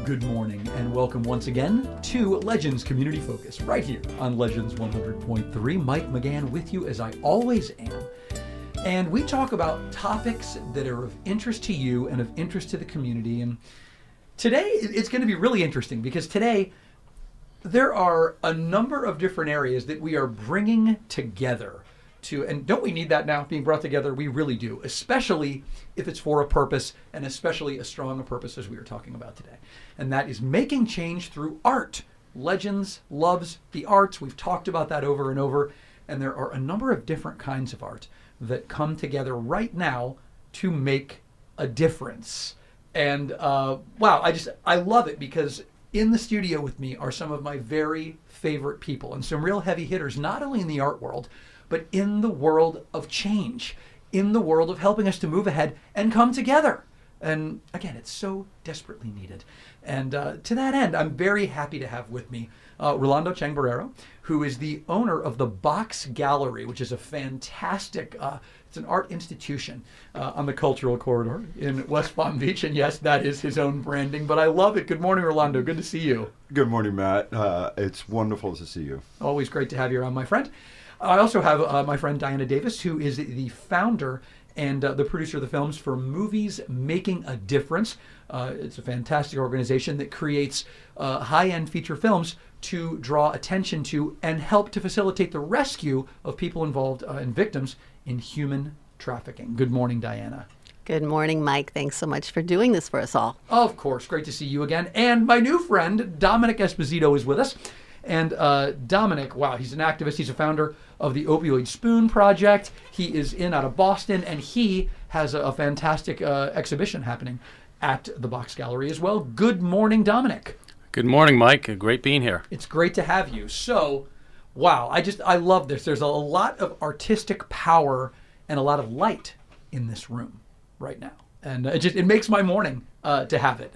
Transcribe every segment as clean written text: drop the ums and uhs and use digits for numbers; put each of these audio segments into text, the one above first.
Good morning and welcome once again to Legends Community Focus right here on Legends 100.3. Mike McGann with you as I always am. And we talk about topics that are of interest to you and of interest to the community. And today it's going to be really interesting because today there are a number of different areas that we are bringing together to, and don't we need that now being brought together? We really do, especially if it's for a purpose, and especially a strong purpose as we are talking about today. And that is making change through art. Legends loves the arts. We've talked about that over and over. And there are a number of different kinds of art that come together right now to make a difference. And wow, I love it because in the studio with me are some of my very favorite people and some real heavy hitters, not only in the art world, but in the world of change, in the world of helping us to move ahead and come together. And again, it's so desperately needed. And to that end, I'm very happy to have with me Rolando Chang Barrero, who is the owner of the Box Gallery, which is a fantastic, it's an art institution on the Cultural Corridor in West Palm Beach. And yes, that is his own branding, but I love it. Good morning, Rolando. Good to see you. Good morning, Matt. It's wonderful to see you. Always great to have you around, my friend. I also have my friend Diana Davis, who is the founder and the producer of the films for Movies Making a Difference. It's a fantastic organization that creates high-end feature films to draw attention to and help to facilitate the rescue of people involved and victims in human trafficking. Good morning, Diana. Good morning, Mike. Thanks so much for doing this for us all. Of course. Great to see you again. And my new friend, Domenic Esposito, is with us. And Domenic, wow, he's an activist. He's a founder of the Opioid Spoon Project. He is out of Boston, and he has a fantastic exhibition happening at the Box Gallery as well. Good morning, Domenic. Good morning, Mike. Great being here. It's great to have you. So, wow, I love this. There's a lot of artistic power and a lot of light in this room right now. And it makes my morning to have it.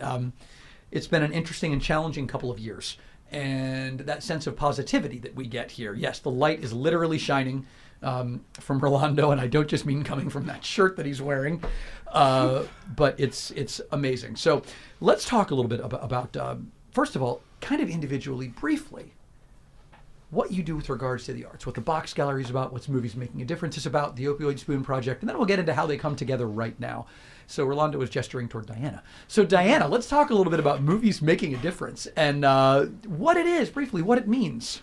It's been an interesting and challenging couple of years. And that sense of positivity that we get here. Yes, the light is literally shining from Rolando, and I don't just mean coming from that shirt that he's wearing, but it's amazing. So let's talk a little bit about first of all, kind of individually, briefly, what you do with regards to the arts, what the Box Gallery is about, what's Movies Making a Difference is about, the Opioid Spoon Project, and then we'll get into how they come together right now. So Rolando was gesturing toward Diana. So Diana, let's talk a little bit about Movies Making a Difference and what it is, briefly, what it means.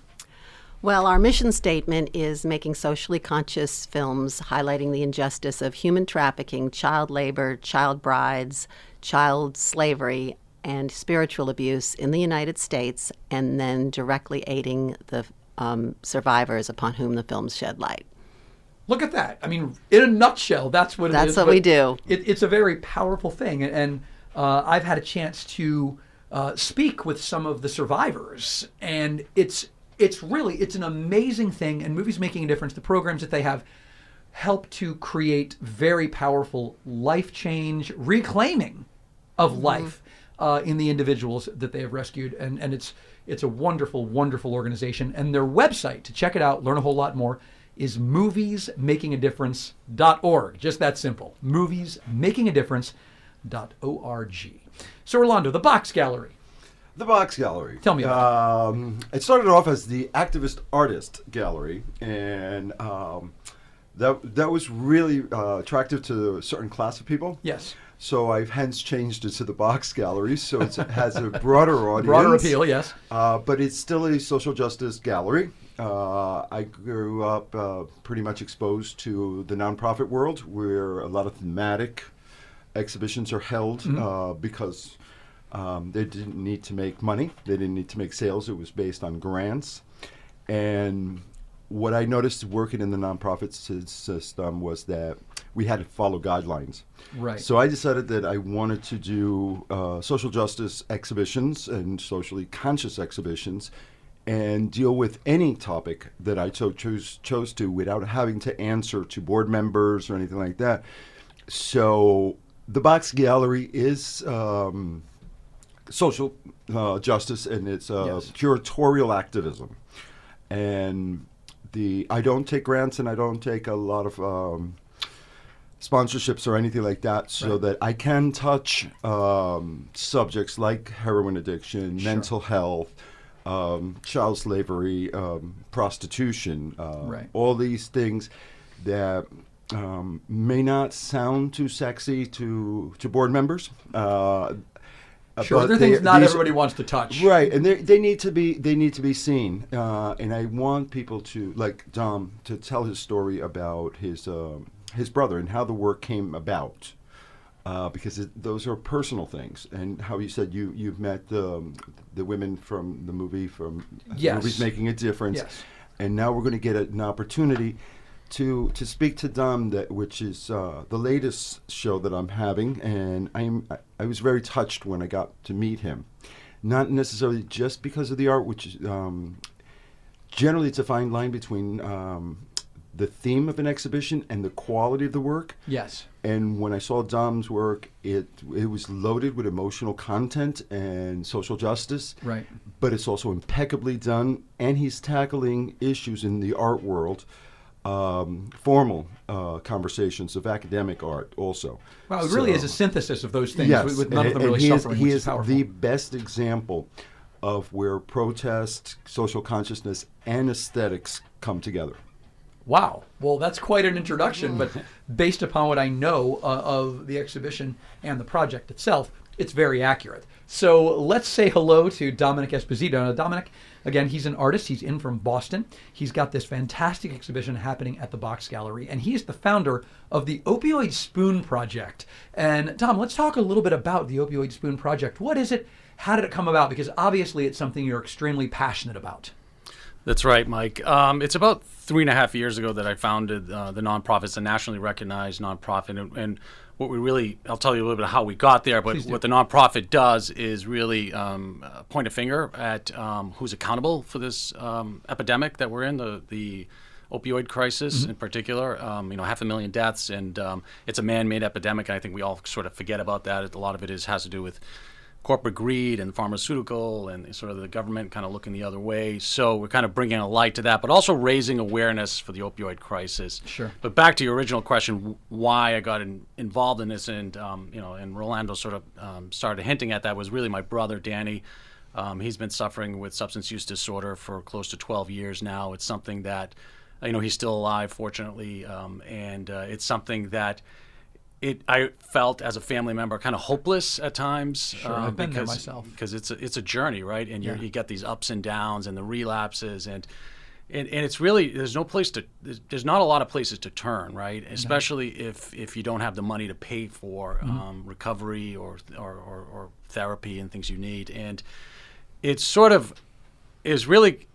Well, our mission statement is making socially conscious films highlighting the injustice of human trafficking, child labor, child brides, child slavery, and spiritual abuse in the United States, and then directly aiding the survivors upon whom the films shed light. Look at that. I mean, in a nutshell, that's what it is. That's what we do. It's a very powerful thing. And I've had a chance to speak with some of the survivors. And it's an amazing thing. And Movies Making a Difference, the programs that they have, help to create very powerful life change, reclaiming of life in the individuals that they have rescued. And it's a wonderful, wonderful organization. And their website, to check it out, learn a whole lot more, is moviesmakingadifference.org. Just that simple. Moviesmakingadifference.org. So Rolando, the Box Gallery. The Box Gallery. Tell me about it. It started off as the Activist Artist Gallery, and that was really attractive to a certain class of people. Yes. So I've hence changed it to the Box Gallery, so it has a broader audience. Broader appeal, yes. But it's still a social justice gallery. I grew up pretty much exposed to the nonprofit world, where a lot of thematic exhibitions are held because they didn't need to make money. They didn't need to make sales. It was based on grants. And what I noticed working in the nonprofit system was that we had to follow guidelines. Right. So I decided that I wanted to do social justice exhibitions and socially conscious exhibitions and deal with any topic that I chose to without having to answer to board members or anything like that. So the Box Gallery is social justice, and it's curatorial activism. And I don't take grants, and I don't take a lot of sponsorships or anything like that, so Right. that I can touch subjects like heroin addiction, Sure. mental health, child slavery, prostitution, Right. all these things that may not sound too sexy to board members. Sure, but there are things not these- everybody wants to touch. Right, and they need to be seen, and I want people to, like Dom, to tell his story about his brother and how the work came about, because those are personal things, and how you said you've met the women from the movie, from Yes. Movies Making a Difference, Yes. and now we're going to get an opportunity to speak to Dom, which is the latest show that I'm having, and I was very touched when I got to meet him. Not necessarily just because of the art, which is generally it's a fine line between the theme of an exhibition and the quality of the work. Yes. And when I saw Dom's work, it was loaded with emotional content and social justice. Right. But it's also impeccably done, and he's tackling issues in the art world, formal conversations of academic art also. Wow, it really is a synthesis of those things, Yes, with none of them and really he suffering, he which is is powerful. the best example of where protest, social consciousness, and aesthetics come together. Wow. Well, that's quite an introduction, but based upon what I know of the exhibition and the project itself, it's very accurate. So let's say hello to Domenic Esposito. Now, Domenic, again, he's an artist. He's in from Boston. He's got this fantastic exhibition happening at the Box Gallery, and he is the founder of the Opioid Spoon Project. And Dom, let's talk a little bit about the Opioid Spoon Project. What is it? How did it come about? Because obviously it's something you're extremely passionate about. That's right, Mike. It's about 3.5 years ago that I founded the nonprofit. It's a nationally recognized nonprofit. And what we really, I'll tell you a little bit of how we got there, but Please do. what the nonprofit does is really point a finger at who's accountable for this epidemic that we're in, the opioid crisis in particular. 500,000 deaths, and it's a man-made epidemic. And I think we all sort of forget about that. A lot of it has to do with corporate greed and pharmaceutical and sort of the government kind of looking the other way. So we're kind of bringing a light to that, but also raising awareness for the opioid crisis. Sure. But back to your original question, why I got involved in this, and and Rolando sort of started hinting at that, was really my brother, Danny. He's been suffering with substance use disorder for close to 12 years now. It's something that, he's still alive, fortunately, and it's something that I felt as a family member kind of hopeless at times. Sure, I've been there myself. Because it's a journey, right? And you get these ups and downs and the relapses, and it's really there's not a lot of places to turn, right? Especially if you don't have the money to pay for recovery or therapy and things you need. And it sort of is really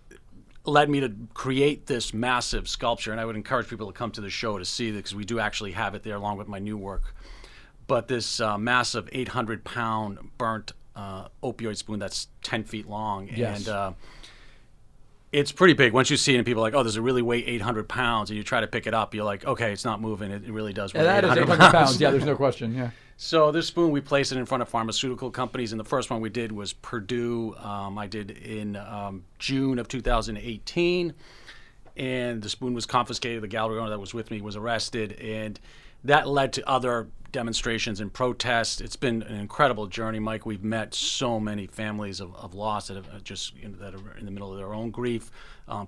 led me to create this massive sculpture, and I would encourage people to come to the show to see it, because we do actually have it there along with my new work. But this massive 800-pound burnt opioid spoon that's 10 feet long, Yes. and it's pretty big. Once you see it, and people are like, "Oh, does it really weigh 800 pounds?" And you try to pick it up, you're like, "Okay, it's not moving. It really does weigh That is 800 800 pounds. Yeah, there's no question. Yeah. So this spoon, we placed it in front of pharmaceutical companies, and the first one we did was Purdue. I did in June of 2018, and the spoon was confiscated. The gallery owner that was with me was arrested, and that led to other demonstrations and protests. It's been an incredible journey, Mike. We've met so many families of loss that have just that are in the middle of their own grief.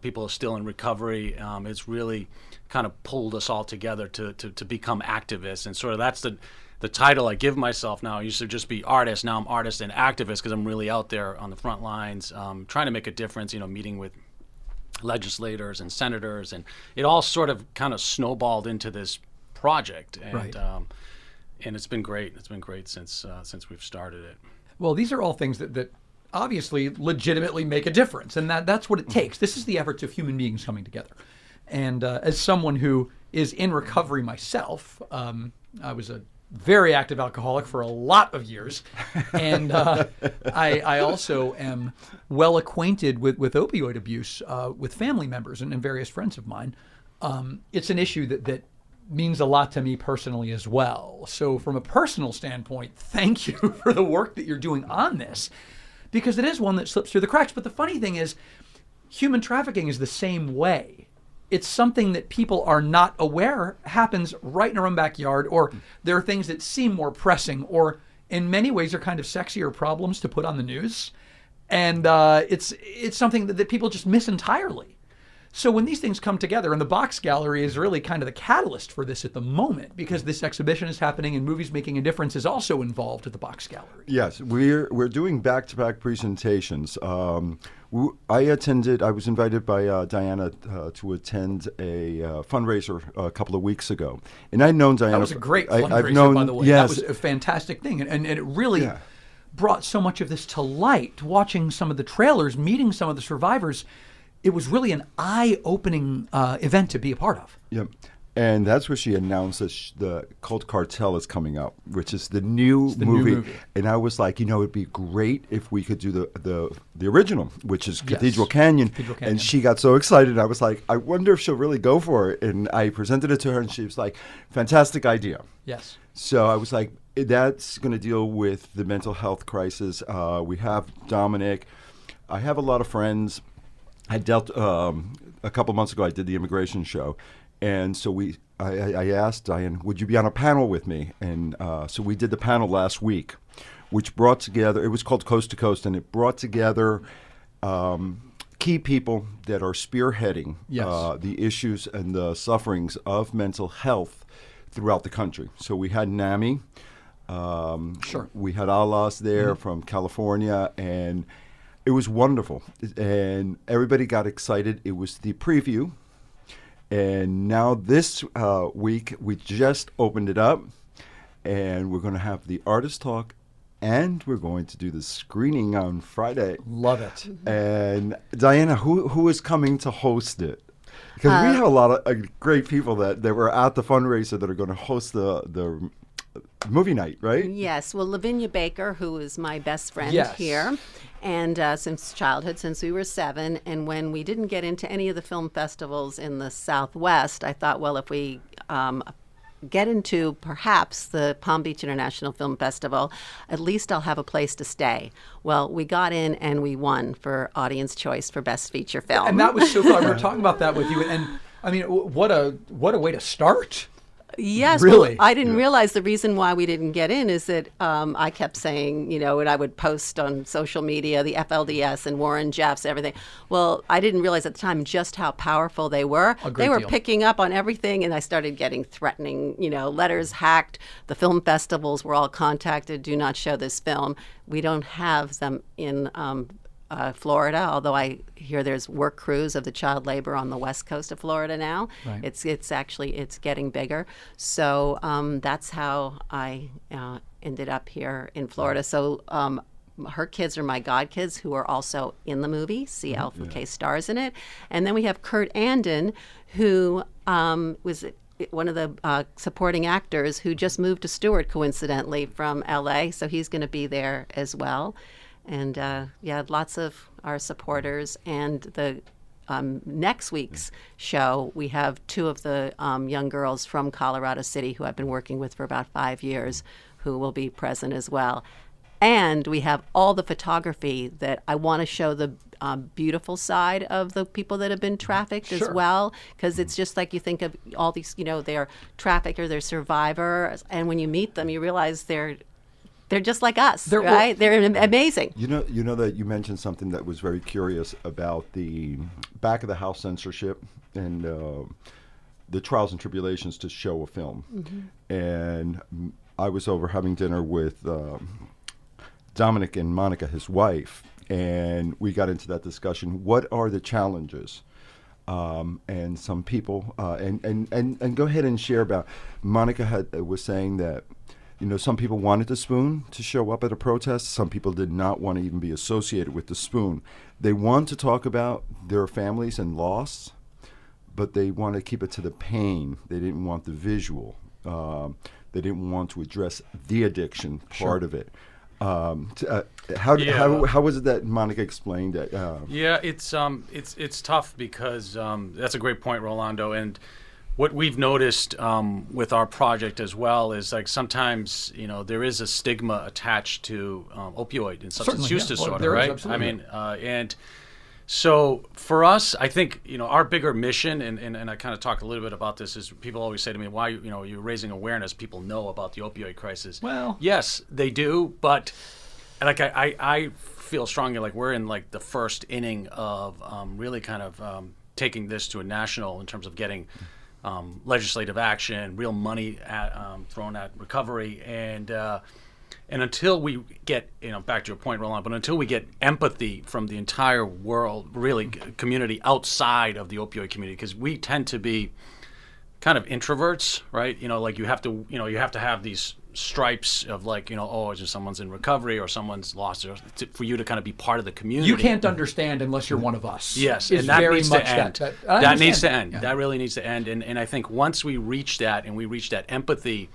People are still in recovery. It's really kind of pulled us all together to become activists, and sort of that's the title I give myself now. I used to just be artist. Now I'm artist and activist, because I'm really out there on the front lines, trying to make a difference, meeting with legislators and senators. And it all sort of kind of snowballed into this project. And, Right. And it's been great. It's been great since we've started it. Well, these are all things that obviously legitimately make a difference, and that's what it takes. This is the efforts of human beings coming together. And as someone who is in recovery myself, I was a very active alcoholic for a lot of years, and I also am well acquainted with opioid abuse with family members and various friends of mine. It's an issue that means a lot to me personally as well. So from a personal standpoint, thank you for the work that you're doing on this, because it is one that slips through the cracks. But the funny thing is, human trafficking is the same way. it's something that people are not aware happens right in our own backyard, or there are things that seem more pressing, or in many ways are kind of sexier problems to put on the news. And it's something that people just miss entirely. So when these things come together, and the Box Gallery is really kind of the catalyst for this at the moment, because this exhibition is happening and Movies Making a Difference is also involved at the Box Gallery. Yes, we're doing back-to-back presentations. I was invited by Diana to attend a fundraiser a couple of weeks ago. And I'd known Diana. That was a great fundraiser, I've known, by the way. Yes. That was a fantastic thing. And it really brought so much of this to light, watching some of the trailers, meeting some of the survivors. It was really an eye-opening event to be a part of. Yep. And that's where she announced that the Cult Cartel is coming up, which is the new movie. And I was like, it'd be great if we could do the original, which is Cathedral Canyon. And she got so excited. I was like, I wonder if she'll really go for it. And I presented it to her, and she was like, fantastic idea. Yes. So I was like, that's going to deal with the mental health crisis. We have Domenic. I have a lot of friends. I dealt a couple months ago. I did the immigration show, and so I asked Diane, "Would you be on a panel with me?" And so we did the panel last week, which brought together. It was called Coast to Coast, and it brought together key people that are spearheading the issues and the sufferings of mental health throughout the country. So we had NAMI, we had Alas there from California, and it was wonderful, and everybody got excited. It was the preview, and now this week we just opened it up, and we're going to have the artist talk, and we're going to do the screening on Friday. Love it. And Diana, who is coming to host it? Because we have a lot of great people that were at the fundraiser that are going to host the movie night, right? Yes. Well, Lavinia Baker, who is my best friend here, and since childhood, since we were 7, and when we didn't get into any of the film festivals in the Southwest, I thought, well, if we get into perhaps the Palm Beach International Film Festival, at least I'll have a place to stay. Well, we got in and we won for Audience Choice for Best Feature Film. And that was so cool. We were talking about that with you, and I mean, what a way to start. Yes, really. Well, I didn't realize the reason why we didn't get in is that I kept saying, and I would post on social media, the FLDS and Warren Jeffs, everything. Well, I didn't realize at the time just how powerful they were. They were picking up on everything, and I started getting threatening, letters hacked. The film festivals were all contacted, do not show this film. We don't have them in Florida, although I hear there's work crews of the child labor on the west coast of Florida now. Right. It's getting bigger. So that's how I ended up here in Florida. So her kids are my godkids who are also in the movie. C. Alpha K stars in it. And then we have Kurt Anden, who was one of the supporting actors who just moved to Stewart, coincidentally, from L.A., so he's going to be there as well. And lots of our supporters. And the next week's show, we have 2 of the young girls from Colorado City who I've been working with for about 5 years who will be present as well. And we have all the photography that I want to show the beautiful side of the people that have been trafficked as well, because it's just like you think of all these, they're trafficked or they're survivors, and when you meet them, you realize they're just like us, right? They're amazing. You know that you mentioned something that was very curious about the back of the house censorship and the trials and tribulations to show a film. Mm-hmm. And I was over having dinner with Domenic and Monica, his wife, and we got into that discussion. What are the challenges? And some people, and go ahead and share about, Monica was saying that, some people wanted the spoon to show up at a protest. Some people did not want to even be associated with the spoon. They want to talk about their families and loss, but they want to keep it to the pain. They didn't want the visual. They didn't want to address the addiction part of it. How was it that Monica explained that? It's tough because that's a great point, Rolando. And what we've noticed with our project as well is like sometimes there is a stigma attached to opioid and substance use disorder, right? I mean, and So for us, I think, our bigger mission, and I kind of talked a little bit about this, is people always say to me, why, you're raising awareness. People know about the opioid crisis. Well, yes, they do. But like I feel strongly like we're in like the first inning of really kind of taking this to a national in terms of getting legislative action, real money thrown at recovery. And until we get, back to your point, Rolando, but until we get empathy from the entire world, really community outside of the opioid community, because we tend to be kind of introverts, right? Like you have to have these stripes of like, it's just someone's in recovery or someone's lost for you to kind of be part of the community. You can't understand unless you're one of us. Yes, and that needs to end. That needs to end. Yeah. That really needs to end. And I think once we reach that and we reach that empathy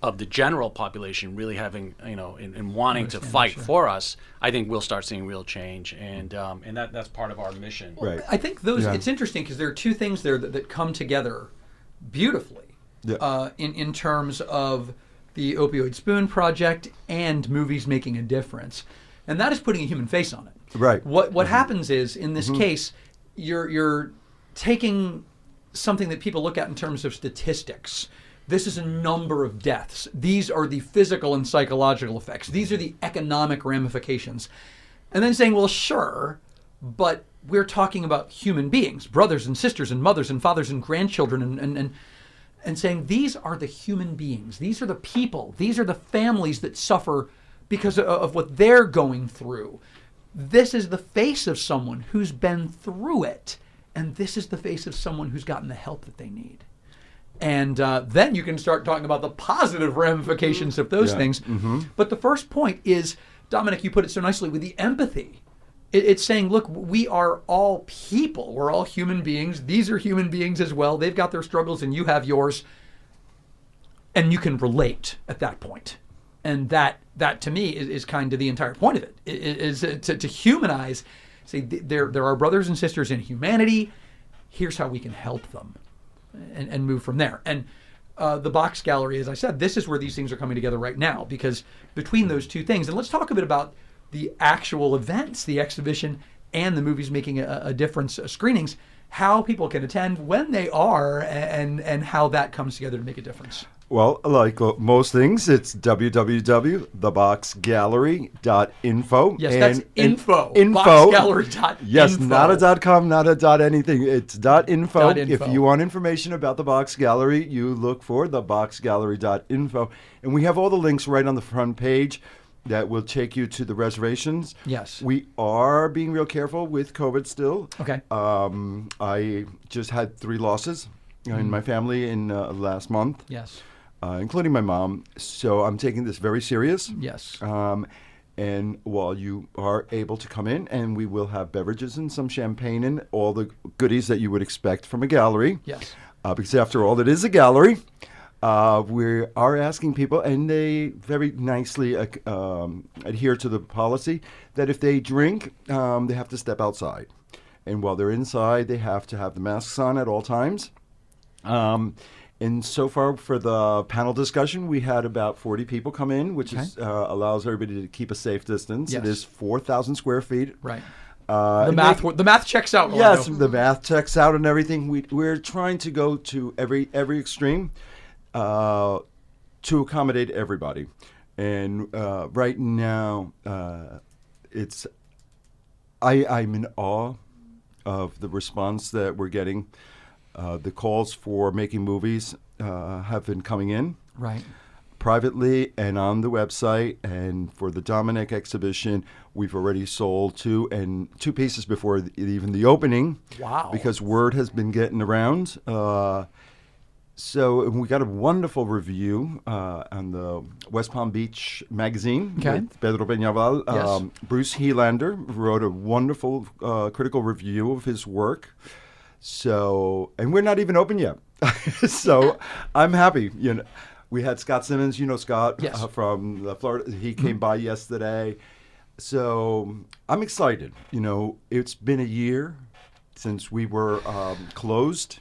of the general population really having, and wanting to fight for us, I think we'll start seeing real change, and that's part of our mission. Right. I think it's interesting because there are two things there that come together beautifully in terms of the Opioid Spoon Project and movies making a difference, and that is putting a human face on it. Right. What happens is, in this case, you're taking something that people look at in terms of statistics. This is a number of deaths. These are the physical and psychological effects. These are the economic ramifications. And then saying, well, sure, but we're talking about human beings, brothers and sisters and mothers and fathers and grandchildren, and saying these are the human beings. These are the people. These are the families that suffer because of what they're going through. This is the face of someone who's been through it. And this is the face of someone who's gotten the help that they need. And then you can start talking about the positive ramifications of those things. Mm-hmm. But the first point is, Domenic, you put it so nicely, with the empathy. It's saying, look, we are all people. We're all human beings. These are human beings as well. They've got their struggles and you have yours. And you can relate at that point. And that to me, is kind of the entire point of it, is to humanize, say, there are brothers and sisters in humanity. Here's how we can help them. And move from there. And the box gallery, as I said, this is where these things are coming together right now, because between those two things, and let's talk a bit about the actual events, the exhibition and the movies making a difference screenings, how people can attend, when they are, and how that comes together to make a difference. Well, like most things, it's www.theboxgallery.info. Yes, that's info. Info. Boxgallery.info. Yes, not a .com, not a .anything. It's .info. .info. If you want information about the Box Gallery, you look for theboxgallery.info. And we have all the links right on the front page that will take you to the reservations. Yes. We are being real careful with COVID still. Okay. I just had 3 losses in my family in last month. Yes. Including my mom. So I'm taking this very serious. Yes. And while you are able to come in, and we will have beverages and some champagne and all the goodies that you would expect from a gallery. Yes. Because after all, it is a gallery. We are asking people, and they very nicely adhere to the policy, that if they drink, they have to step outside. And while they're inside, they have to have the masks on at all times. And so far for the panel discussion, we had about 40 people come in, which allows everybody to keep a safe distance. Yes. It is 4,000 square feet. Right. The math checks out. Rolando. Yes, the math checks out and everything. We're trying to go to every extreme to accommodate everybody. And right now, I'm in awe of the response that we're getting. The calls for making movies have been coming in. Right. Privately and on the website. And for the Domenic exhibition, we've already sold 2 pieces before even the opening. Wow. Because word has been getting around. So we got a wonderful review on the West Palm Beach magazine with Pedro Peñaval. Yes. Bruce Helander wrote a wonderful critical review of his work. So, and we're not even open yet. So I'm happy. We had Scott Simmons, Scott from Florida. He came by yesterday. So I'm excited. It's been a year since we were closed.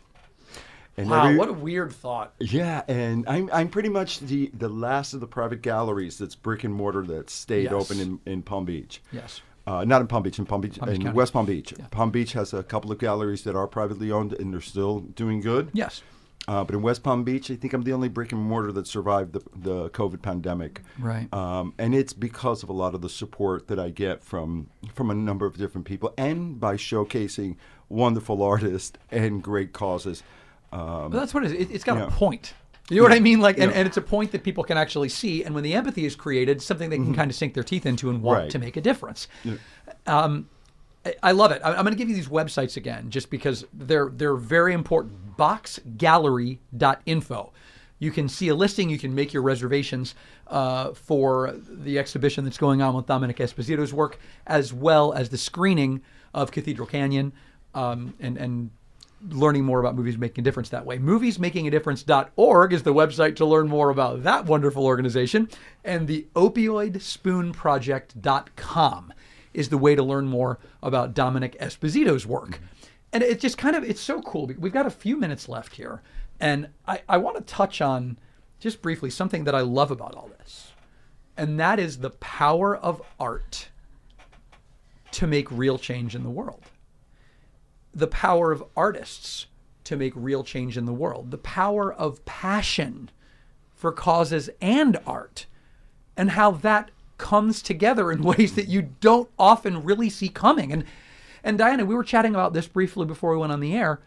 And wow, what a weird thought. Yeah, and I'm pretty much the last of the private galleries that's brick and mortar that stayed open in Palm Beach. Yes. Not in Palm Beach, in Beach in County. West Palm Beach. Yeah. Palm Beach has a couple of galleries that are privately owned, and they're still doing good. Yes. But in West Palm Beach, I think I'm the only brick and mortar that survived the COVID pandemic. Right. And it's because of a lot of the support that I get from a number of different people, and by showcasing wonderful artists and great causes. But that's what it is. It's got yeah. a point. You know what I mean? Like, and, Yeah. and it's a point that people can actually see. And when the empathy is created, something they can kind of sink their teeth into and want Right. to make a difference. Yeah. I love it. I'm going to give you these websites again, just because they're very important. Boxgallery.info. You can see a listing. You can make your reservations for the exhibition that's going on with Domenic Esposito's work, as well as the screening of Cathedral Canyon, and learning more about Movies Making a Difference that way. Moviesmakingadifference.org is the website to learn more about that wonderful organization, and the opioidspoonproject.com is the way to learn more about Domenic Esposito's work. And it's just it's so cool. We've got a few minutes left here. And I want to touch on, just briefly, something that I love about all this. And that is the power of art to make real change in the world. The power of artists to make real change in the world. The power of passion for causes and art. And how that comes together in ways that you don't often really see coming. And Diana, we were chatting about this briefly before we went on the air.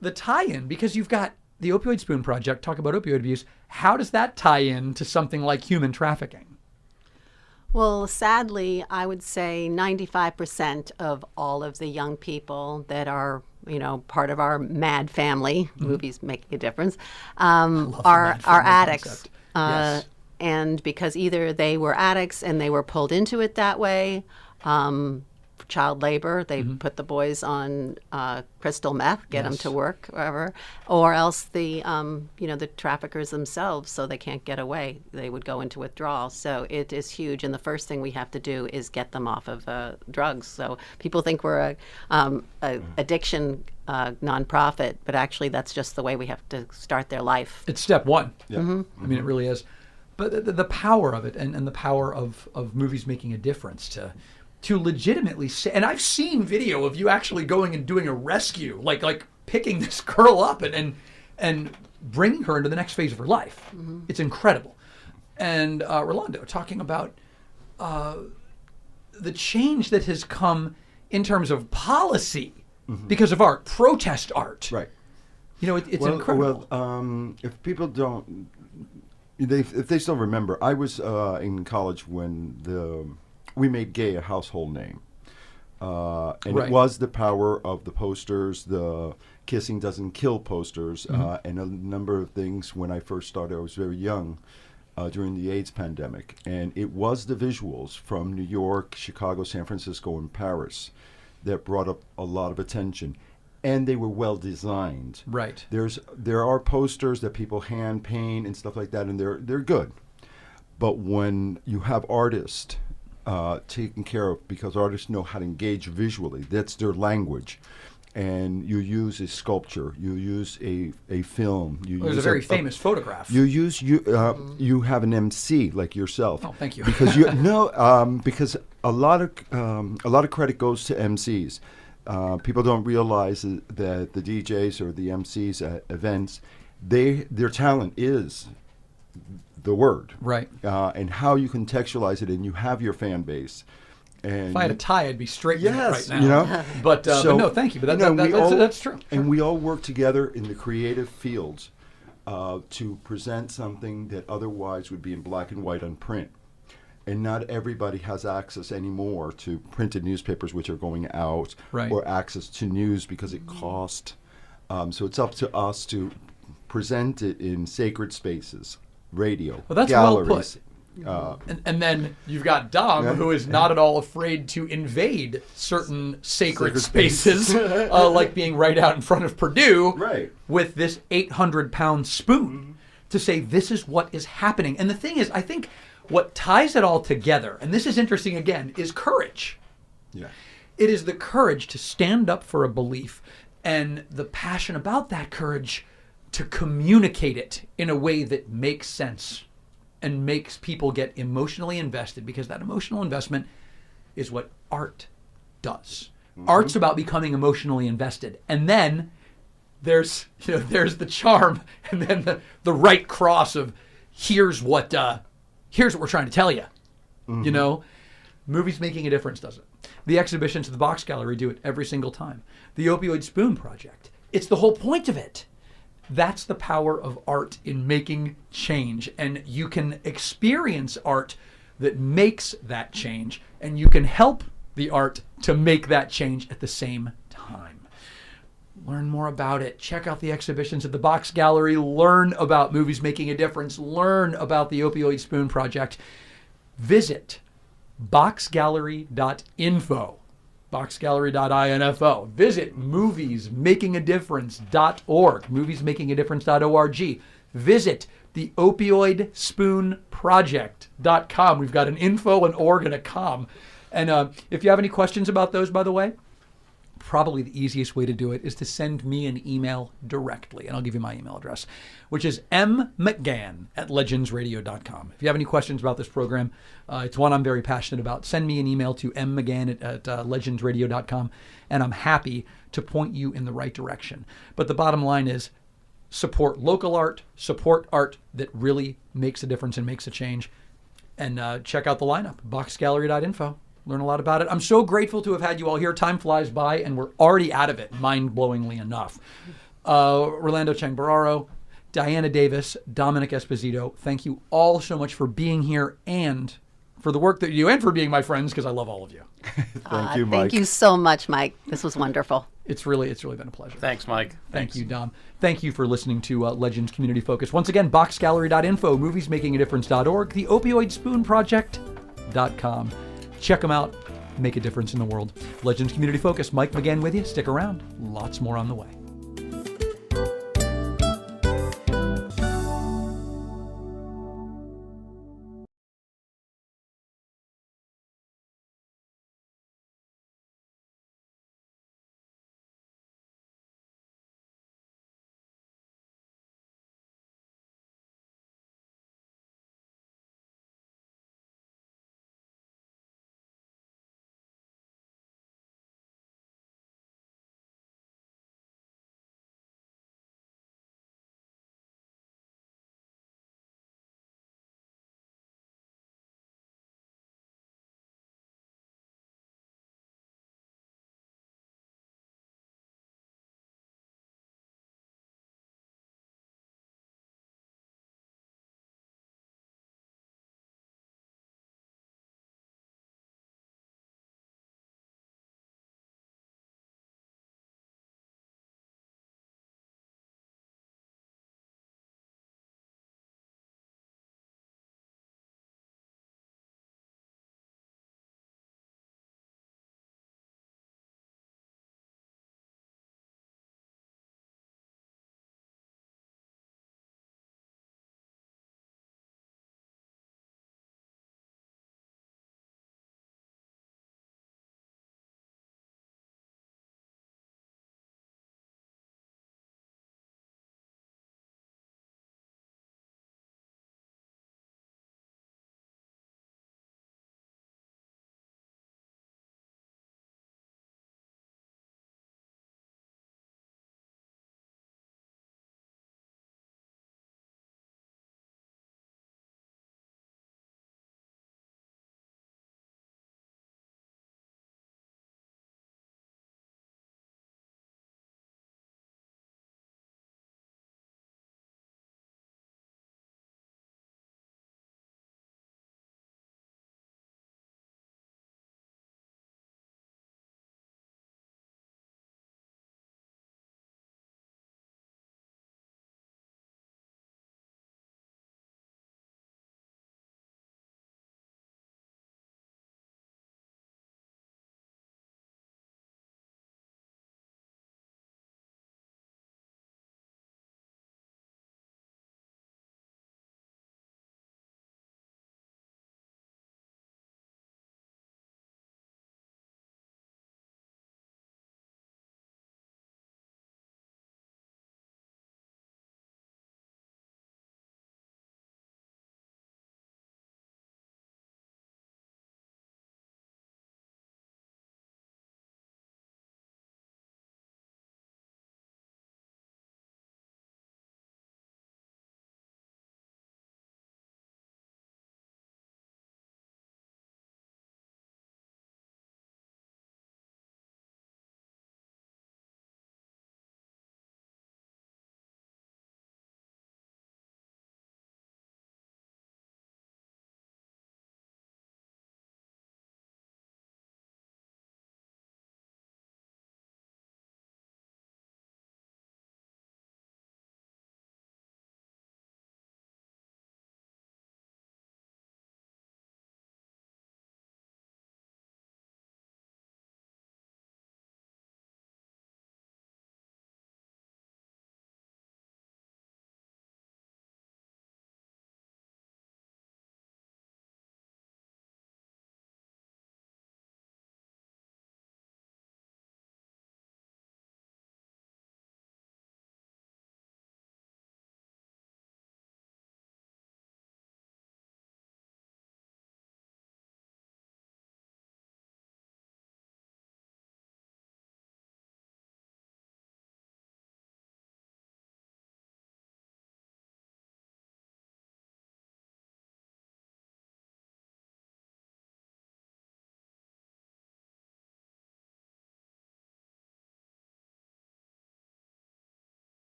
The tie-in, because you've got the Opioid Spoon Project, talk about opioid abuse. How does that tie in to something like human trafficking? Well, sadly, I would say 95% of all of the young people that are, part of our MAD family, Movies Making a Difference, are addicts. Yes. And because either they were addicts and they were pulled into it that way, child labor, they put the boys on crystal meth, get them to work, wherever, or else the traffickers themselves, so they can't get away, they would go into withdrawal. So it is huge, and the first thing we have to do is get them off of drugs. So people think we're a addiction nonprofit, but actually that's just the way we have to start their life. It's step one. Yeah. I mean, it really is. But the power of it, and the power of movies making a difference to legitimately say, and I've seen video of you actually going and doing a rescue, like picking this girl up and bringing her into the next phase of her life. It's incredible. And Rolando talking about the change that has come in terms of policy because of art, protest art. Right. It's incredible. Well, if people don't, if they still remember, I was in college when we made gay a household name. And Right. it was the power of the posters, the Kissing Doesn't Kill posters, and a number of things. When I first started, I was very young during the AIDS pandemic. And it was the visuals from New York, Chicago, San Francisco, and Paris that brought up a lot of attention. And they were well designed. Right. There are posters that people hand paint and stuff like that, and they're good. But when you have artists taken care of, because artists know how to engage visually, that's their language, and you use a sculpture, you use a film. There's a very famous photograph. You have an MC like yourself. Oh, thank you. Because because a lot of credit goes to MCs. People don't realize that the DJs or the MCs at events, their talent is the word, Right. And how you contextualize it, and you have your fan base. And If I had a tie, I'd be straight yes, right now. But no, thank you. But that's true. And we all work together in the creative fields to present something that otherwise would be in black and white on print. And not everybody has access anymore to printed newspapers, which are going out, Right. or access to news because it costs. So it's up to us to present it in sacred spaces, radio, Well, that's well galleries. put. And then you've got Dom, who is not at all afraid to invade certain sacred spaces, like being right out in front of Purdue, Right. with this 800-pound spoon to say this is what is happening. And the thing is, I think what ties it all together, and this is interesting again, is courage. Yeah. It is the courage to stand up for a belief and the passion about that courage to communicate it in a way that makes sense and makes people get emotionally invested, because that emotional investment is what art does. Art's about becoming emotionally invested. And then there's the charm and then the right cross of here's what we're trying to tell you. You know, movies making a difference does it. The exhibitions at the Box Gallery do it every single time. The Opioid Spoon Project, it's the whole point of it. That's the power of art in making change. And you can experience art that makes that change, and you can help the art to make that change at the same time. Learn more about it. Check out the exhibitions at the Box Gallery. Learn about movies making a difference. Learn about the Opioid Spoon Project. Visit boxgallery.info, boxgallery.info. Visit moviesmakingadifference.org, moviesmakingadifference.org. Visit the Opioid Spoon Project.com. We've got an info, an org, and a com. And if you have any questions about those, by the way, probably the easiest way to do it is to send me an email directly. And I'll give you my email address, which is mmcgann@legendsradio.com. If you have any questions about this program, it's one I'm very passionate about. Send me an email to mmcgann@legendsradio.com, and I'm happy to point you in the right direction. But the bottom line is support local art, support art that really makes a difference and makes a change. And check out the lineup, boxgallery.info. Learn a lot about it. I'm so grateful to have had you all here. Time flies by, and we're already out of it, mind-blowingly enough. Rolando, Chang, Barrero, Diana Davis, Domenic Esposito, thank you all so much for being here and for the work that you do and for being my friends, because I love all of you. Thank you, Mike. Thank you so much, Mike. This was wonderful. It's really been a pleasure. Thanks, Mike. Thank you, Dom. Thank you for listening to Legends Community Focus. Once again, boxgallery.info, moviesmakingadifference.org, the Opioid Spoon Project.com. Check them out. Make a difference in the world. Legends Community Focus. Mike McGann with you. Stick around. Lots more on the way.